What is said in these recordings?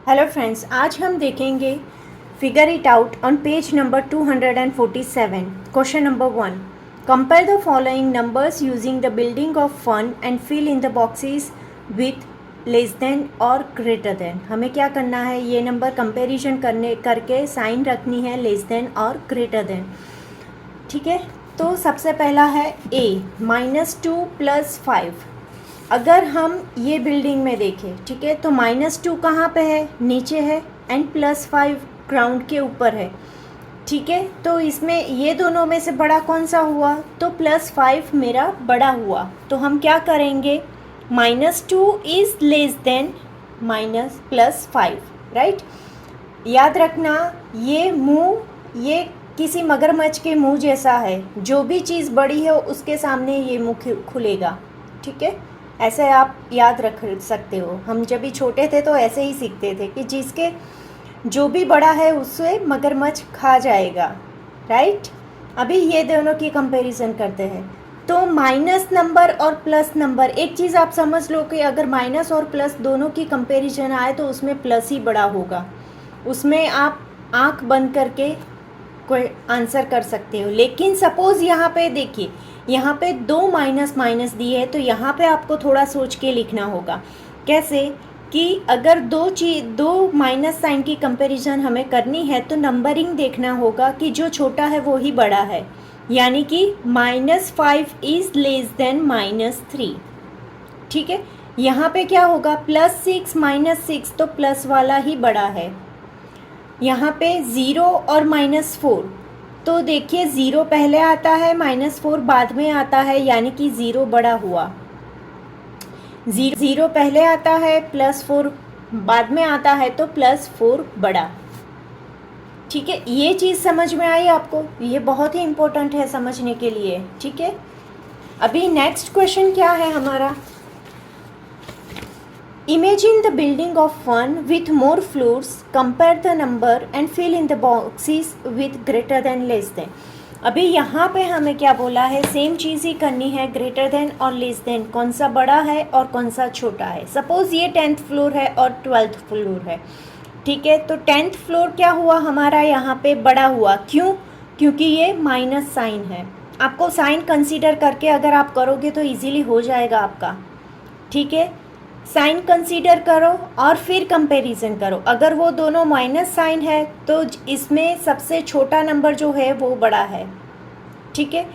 Hello friends, आज हम देखेंगे figure it out on page number 247. Question number 1. Compare the following numbers using the building of fun and fill in the boxes with less than और greater than. हमें क्या करना है, ये number comparison करके साइन रखनी है लेस देन और ग्रेटर देन. ठीक है, तो सबसे पहला है a -2 + 5. अगर हम ये बिल्डिंग में देखें, ठीक है, तो -2 कहाँ पे है, नीचे है, एंड +5 ग्राउंड के ऊपर है. ठीक है, तो इसमें ये दोनों में से बड़ा कौन सा हुआ, तो +5 मेरा बड़ा हुआ. तो हम क्या करेंगे, -2 इज़ लेस देन +5, राइट. याद रखना, ये मुंह, ये किसी मगरमच्छ के मुंह जैसा है. जो भी चीज़ बड़ी है उसके सामने ये मुंह खुलेगा. ठीक है, ऐसे आप याद रख सकते हो. हम जब भी छोटे थे तो ऐसे ही सीखते थे कि जिसके जो भी बड़ा है उससे मगरमच्छ खा जाएगा, राइट. अभी ये दोनों की कंपैरिजन करते हैं. तो माइनस नंबर और प्लस नंबर, एक चीज़ आप समझ लो कि अगर माइनस और प्लस दोनों की कंपैरिजन आए तो उसमें प्लस ही बड़ा होगा. उसमें आप आंख बंद करके कोई आंसर कर सकते हो. लेकिन सपोज़ यहाँ पे देखिए, यहाँ पे 2 माइनस दिए है, तो यहाँ पे आपको थोड़ा सोच के लिखना होगा. कैसे कि अगर दो माइनस साइन की कंपैरिजन हमें करनी है तो नंबरिंग देखना होगा कि जो छोटा है वो ही बड़ा है. यानी कि -5 इज़ लेस देन -3. ठीक है, यहाँ पे क्या होगा, +6 -6, तो प्लस वाला ही बड़ा है. यहाँ पे 0 और -4, तो देखिए 0 पहले आता है, -4 बाद में आता है, यानी कि 0 बड़ा हुआ. 0 पहले आता है, +4 बाद में आता है, तो +4 बड़ा. ठीक है, ये चीज़ समझ में आई आपको, ये बहुत ही इम्पोर्टेंट है समझने के लिए. ठीक है, अभी नेक्स्ट क्वेश्चन क्या है हमारा, Imagine the building of one with more floors, compare the number and fill in the boxes with greater than less than. अभी यहाँ पे हमें क्या बोला है, सेम चीज़ ही करनी है, ग्रेटर देन और लेस देन, कौन सा बड़ा है और कौन सा छोटा है. सपोज़ ये 10th फ्लोर है और 12th फ्लोर है. ठीक है, तो 10th फ्लोर क्या हुआ हमारा, यहाँ पे बड़ा हुआ. क्यों, क्योंकि ये माइनस साइन है. आपको साइन कंसीडर करके अगर आप करोगे तो इजीली हो जाएगा आपका. ठीक है, साइन कंसीडर करो और फिर कंपैरिजन करो. अगर वो दोनों माइनस साइन है तो इसमें सबसे छोटा नंबर जो है वो बड़ा है. ठीक है,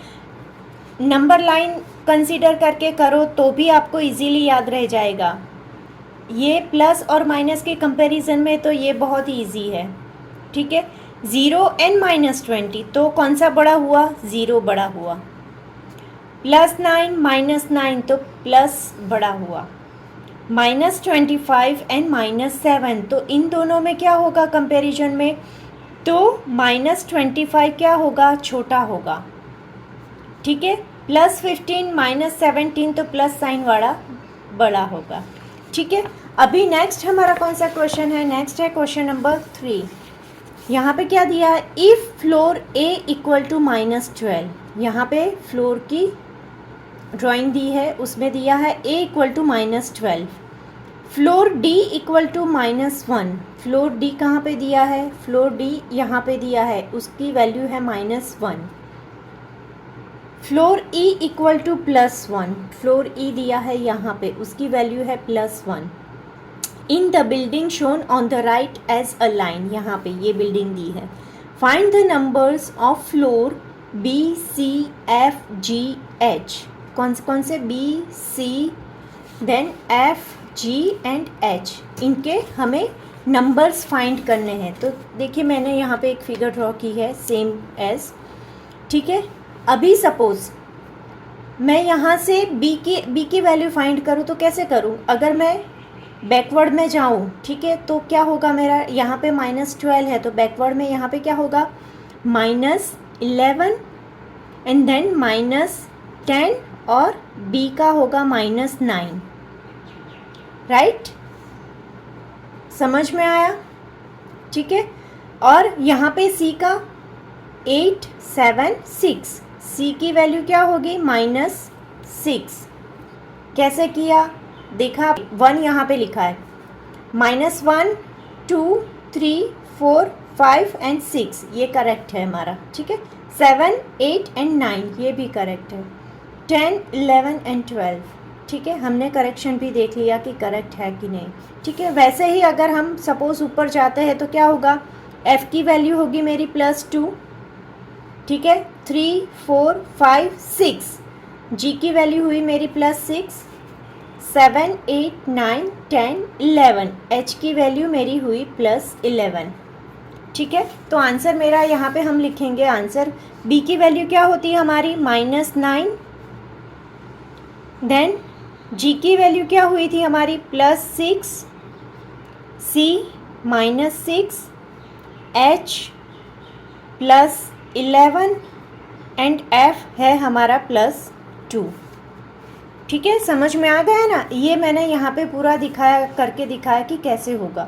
नंबर लाइन कंसीडर करके करो तो भी आपको इजीली याद रह जाएगा. ये प्लस और माइनस के कंपैरिजन में तो ये बहुत इजी है. ठीक है, 0 and -20, तो कौन सा बड़ा हुआ, 0 बड़ा हुआ. +9 -9, तो प्लस बड़ा हुआ. -25 and -7, तो इन दोनों में क्या होगा कंपैरिजन में, तो -25 क्या होगा, छोटा होगा. ठीक है, +15 -17, तो प्लस साइन वाला बड़ा होगा. ठीक है, अभी नेक्स्ट हमारा कौन सा क्वेश्चन है, नेक्स्ट है क्वेश्चन नंबर 3. यहाँ पे क्या दिया है, इफ़ फ्लोर A = -12. यहाँ पे फ्लोर की ड्राइंग दी है, उसमें दिया है A = -12. Floor D = -1. Floor D कहाँ पे दिया है, फ्लोर D यहाँ पे दिया है, उसकी वैल्यू है -1. Floor E = +1. फ्लोर E दिया है यहाँ पे, उसकी वैल्यू है +1. In the building shown on the right as a line. यहाँ पे ये बिल्डिंग दी है. Find the numbers of floor B, C, F, G, H. कौन से B, C, then F, G and H, इनके हमें नंबर्स फाइंड करने हैं. तो देखिए मैंने यहाँ पे एक फिगर ड्रॉ की है सेम एज. ठीक है, अभी सपोज़ मैं यहाँ से B की वैल्यू फाइंड करूँ तो कैसे करूँ, अगर मैं बैकवर्ड में जाऊँ, ठीक है, तो क्या होगा मेरा, यहाँ पे -12 है, तो बैकवर्ड में यहाँ पे क्या होगा, -11 एंड देन -10, और B का होगा -9. राइट, समझ में आया. ठीक है, और यहाँ पे C का 8, 7, 6, C की वैल्यू क्या होगी, -6. कैसे किया देखा, 1 यहाँ पे लिखा है, -1 2 3 4 5 एंड 6 ये करेक्ट है हमारा, ठीक है। 7 8 एंड 9 ये भी करेक्ट है। 10 11 एंड 12, ठीक है, हमने करेक्शन भी देख लिया कि करेक्ट है कि नहीं, ठीक है। वैसे ही अगर हम सपोज ऊपर जाते हैं तो क्या होगा, f की वैल्यू होगी मेरी +2, ठीक है, 3 4 5 6, g की वैल्यू हुई मेरी +6, 7 8 9 10 11, h की वैल्यू मेरी हुई +11, ठीक है। तो आंसर मेरा यहाँ पे हम लिखेंगे, आंसर b की वैल्यू क्या होती है हमारी -9, देन g की वैल्यू क्या हुई थी हमारी +6, c -6, h +11 एंड f है हमारा +2, ठीक है। समझ में आ गया ना, ये मैंने यहाँ पे पूरा करके दिखाया कि कैसे होगा।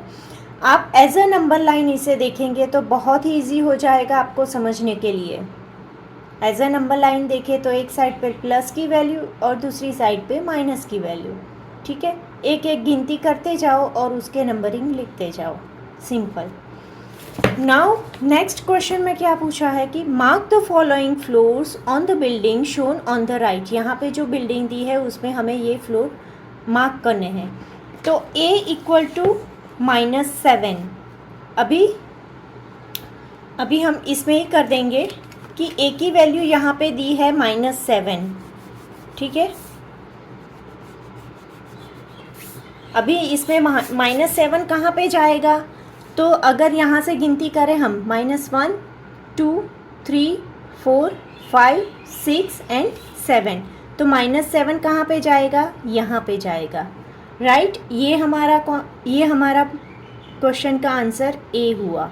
आप एज अ नंबर लाइन इसे देखेंगे तो बहुत ही इजी हो जाएगा आपको समझने के लिए। एज अ नंबर लाइन देखें तो एक साइड पे प्लस की वैल्यू और दूसरी साइड पे माइनस की वैल्यू, ठीक है। एक एक गिनती करते जाओ और उसके नंबरिंग लिखते जाओ, सिंपल। नाउ नेक्स्ट क्वेश्चन में क्या पूछा है कि mark the following floors on the building shown on the right. यहाँ पे जो बिल्डिंग दी है उसमें हमें ये फ्लोर मार्क करने हैं। तो a = -7, अभी हम इसमें ही कर देंगे कि a की वैल्यू यहाँ पे दी है -7, ठीक है। अभी इसमें -7 कहाँ पे जाएगा, तो अगर यहाँ से गिनती करें हम -1 2 3 4 5 6 एंड 7, तो -7 कहाँ पे जाएगा, यहाँ पे जाएगा, राइट। ये हमारा क्वेश्चन का आंसर ए हुआ,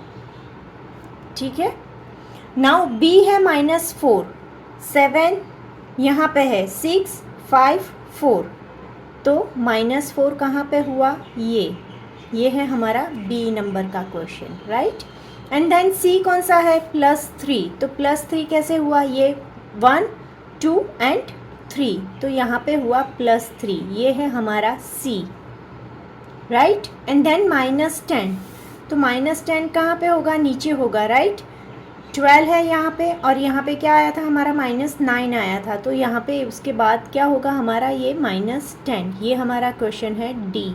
ठीक है। नाउ बी है -4, 7 यहाँ पे है 6 5 4, तो -4 कहाँ पे हुआ, ये है हमारा बी नंबर का क्वेश्चन, राइट। एंड देन सी कौन सा है, +3, तो +3 कैसे हुआ, ये 1 2 एंड 3, तो यहाँ पे हुआ +3, ये है हमारा सी, राइट। एंड देन -10, तो -10 कहाँ पे होगा, नीचे होगा, राइट। 12 है यहाँ पे और यहाँ पे क्या आया था हमारा -9 आया था, तो यहाँ पे उसके बाद क्या होगा हमारा ये -10, ये हमारा क्वेश्चन है डी,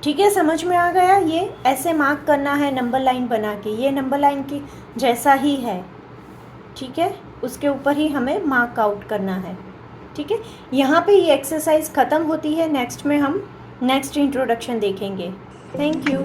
ठीक है। समझ में आ गया, ये ऐसे मार्क करना है नंबर लाइन बना के, ये नंबर लाइन की जैसा ही है, ठीक है, उसके ऊपर ही हमें मार्क आउट करना है, ठीक है। यहाँ पे ये एक्सरसाइज ख़त्म होती है, नेक्स्ट में हम नेक्स्ट इंट्रोडक्शन देखेंगे। Thank you.